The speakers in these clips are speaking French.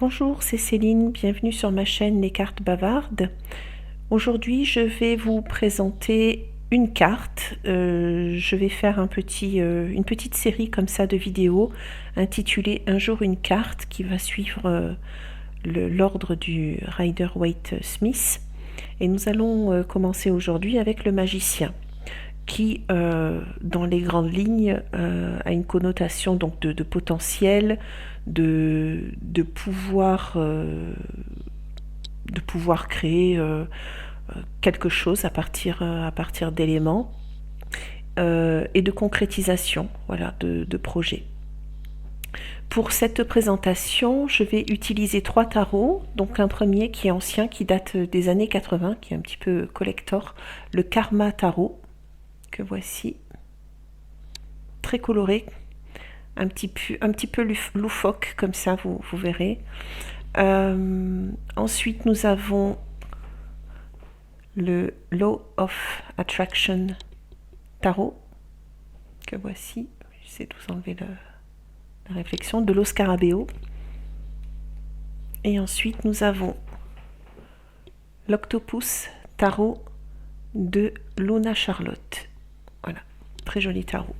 Bonjour, c'est Céline, bienvenue sur ma chaîne Les Cartes Bavardes. Aujourd'hui, je vais vous présenter une carte. Je vais faire une petite série comme ça de vidéos intitulée Un jour une carte qui va suivre l'ordre du Rider-Waite-Smith. Et nous allons commencer aujourd'hui avec le magicien qui, dans les grandes lignes, a une connotation donc de potentiel, de pouvoir créer quelque chose à partir d'éléments et de concrétisation, voilà, de projets. Pour cette présentation, je vais utiliser 3 tarots. Donc un premier qui est ancien, qui date des années 80, qui est un petit peu collector, le Karma Tarot, que voici, très coloré, un petit peu loufoque, comme ça, vous verrez. Ensuite, nous avons le Law of Attraction Tarot, que voici. J'essaie de vous enlever la réflexion, de Lo Scarabeo. Et ensuite, nous avons l'Octopus Tarot de Luna Charlotte. Voilà, très joli tarot.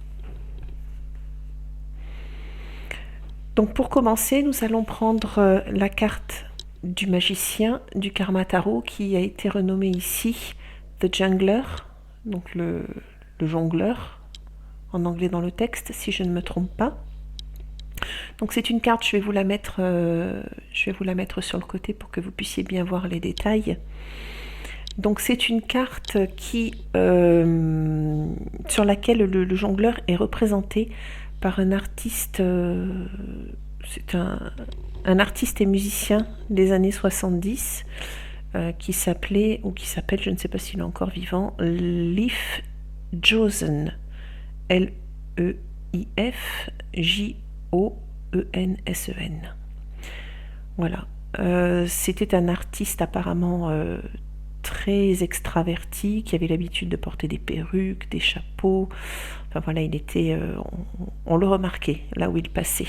Donc pour commencer, nous allons prendre la carte du magicien du Karma Tarot qui a été renommé ici The Jungler, donc le jongleur en anglais dans le texte, si je ne me trompe pas. Donc c'est une carte, je vais vous la mettre sur le côté pour que vous puissiez bien voir les détails. Donc c'est une carte qui, sur laquelle le jongleur est représenté par un artiste, c'est un artiste et musicien des années 70 qui s'appelait, ou qui s'appelle, je ne sais pas s'il est encore vivant, Leif Josen, Leif Joensen. Voilà. C'était un artiste apparemment très extraverti, qui avait l'habitude de porter des perruques, des chapeaux. Enfin voilà, il était, on le remarquait là où il passait.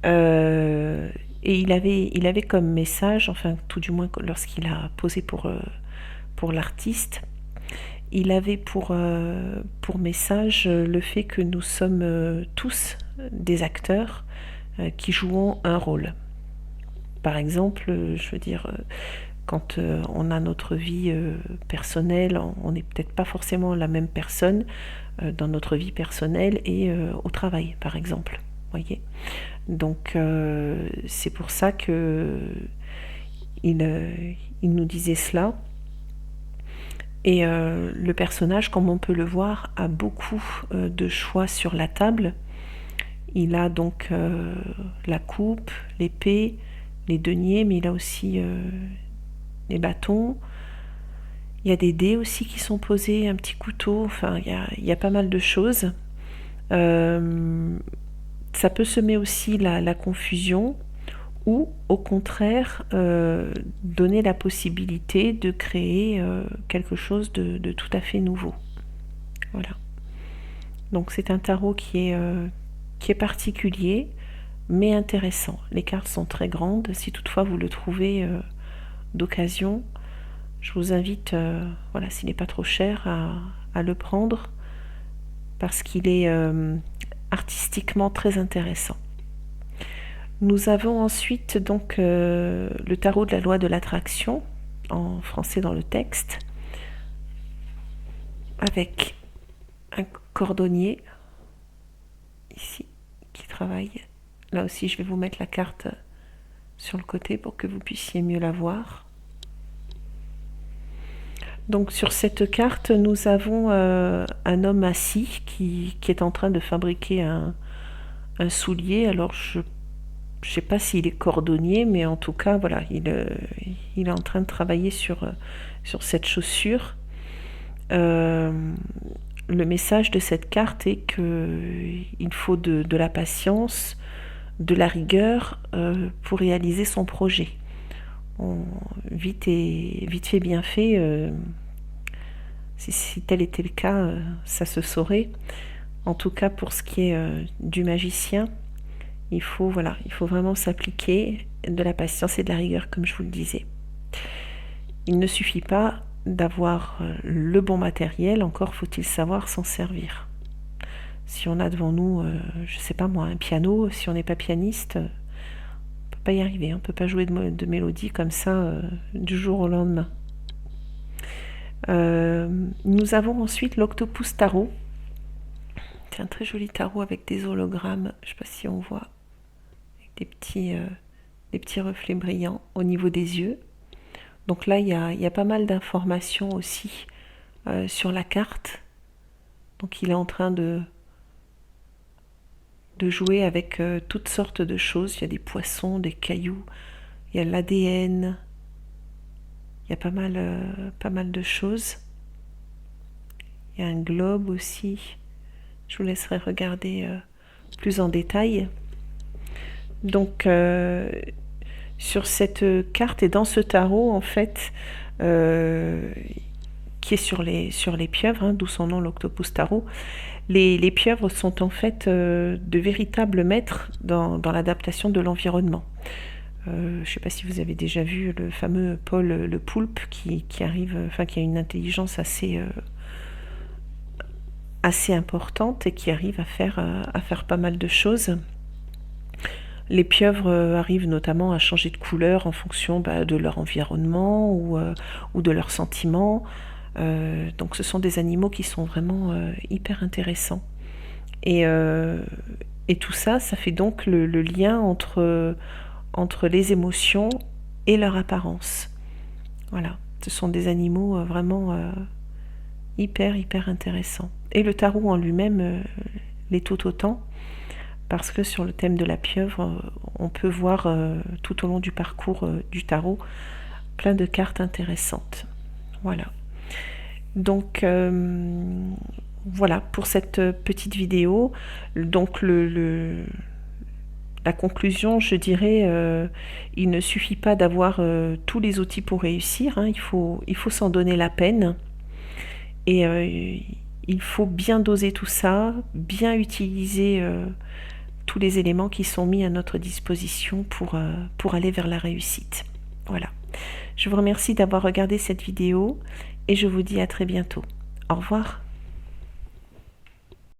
Et il avait comme message, enfin tout du moins lorsqu'il a posé pour l'artiste, il avait pour message le fait que nous sommes tous des acteurs qui jouons un rôle. Par exemple, je veux dire, quand on a notre vie personnelle, on n'est peut-être pas forcément la même personne dans notre vie personnelle et au travail, par exemple. Voyez. Donc c'est pour ça que il nous disait cela. Et le personnage, comme on peut le voir, a beaucoup de choix sur la table. Il a donc la coupe, l'épée, les deniers, mais il a aussi les bâtons. Il y a des dés aussi qui sont posés, un petit couteau, enfin il y a pas mal de choses. Ça peut semer aussi la confusion ou au contraire donner la possibilité de créer quelque chose de tout à fait nouveau. Voilà. Donc c'est un tarot qui est particulier mais intéressant. Les cartes sont très grandes. Si toutefois vous le trouvez d'occasion, je vous invite, voilà, s'il n'est pas trop cher, à le prendre parce qu'il est artistiquement très intéressant. Nous avons ensuite donc le tarot de la loi de l'attraction, en français dans le texte, avec un cordonnier ici qui travaille. Là aussi, je vais vous mettre la carte sur le côté pour que vous puissiez mieux la voir. Donc sur cette carte, nous avons un homme assis qui est en train de fabriquer un soulier. Alors je ne sais pas s'il est cordonnier, mais en tout cas, voilà, il est en train de travailler sur cette chaussure. Le message de cette carte est qu'il faut de la patience, de la rigueur pour réaliser son projet. Vite fait, bien fait. Si tel était le cas, ça se saurait. En tout cas, pour ce qui est du magicien, Voilà, il faut vraiment s'appliquer de la patience et de la rigueur, comme je vous le disais. Il ne suffit pas d'avoir le bon matériel, encore faut-il savoir s'en servir. Si on a devant nous, je sais pas moi, un piano, si on n'est pas pianiste, on peut pas y arriver, on peut pas jouer de mélodie comme ça du jour au lendemain. Nous avons ensuite l'Octopus Tarot. C'est un très joli tarot avec des hologrammes, je sais pas si on voit, avec des petits reflets brillants au niveau des yeux. Donc là, il y a pas mal d'informations aussi sur la carte. Donc il est en train de jouer avec toutes sortes de choses. Il y a des poissons, des cailloux, il y a l'ADN, il y a pas mal de choses. Il y a un globe aussi. Je vous laisserai regarder plus en détail. Donc sur cette carte et dans ce tarot, en fait, qui est sur les pieuvres, d'où son nom, l'Octopus Tarot, les pieuvres sont en fait de véritables maîtres dans l'adaptation de l'environnement. Je ne sais pas si vous avez déjà vu le fameux Paul le poulpe qui arrive, qui a une intelligence assez importante et qui arrive à faire pas mal de choses. Les pieuvres arrivent notamment à changer de couleur en fonction de leur environnement ou de leurs sentiments. Donc ce sont des animaux qui sont vraiment hyper intéressants. Et tout ça, ça fait donc le lien entre les émotions et leur apparence. Voilà, ce sont des animaux vraiment hyper intéressants. Et le tarot en lui-même l'est tout autant, parce que sur le thème de la pieuvre, on peut voir tout au long du parcours du tarot plein de cartes intéressantes. Voilà. Donc voilà pour cette petite vidéo. Donc la conclusion, je dirais, il ne suffit pas d'avoir tous les outils pour réussir, il faut s'en donner la peine. Et il faut bien doser tout ça, bien utiliser tous les éléments qui sont mis à notre disposition pour aller vers la réussite. Voilà. Je vous remercie d'avoir regardé cette vidéo et je vous dis à très bientôt. Au revoir.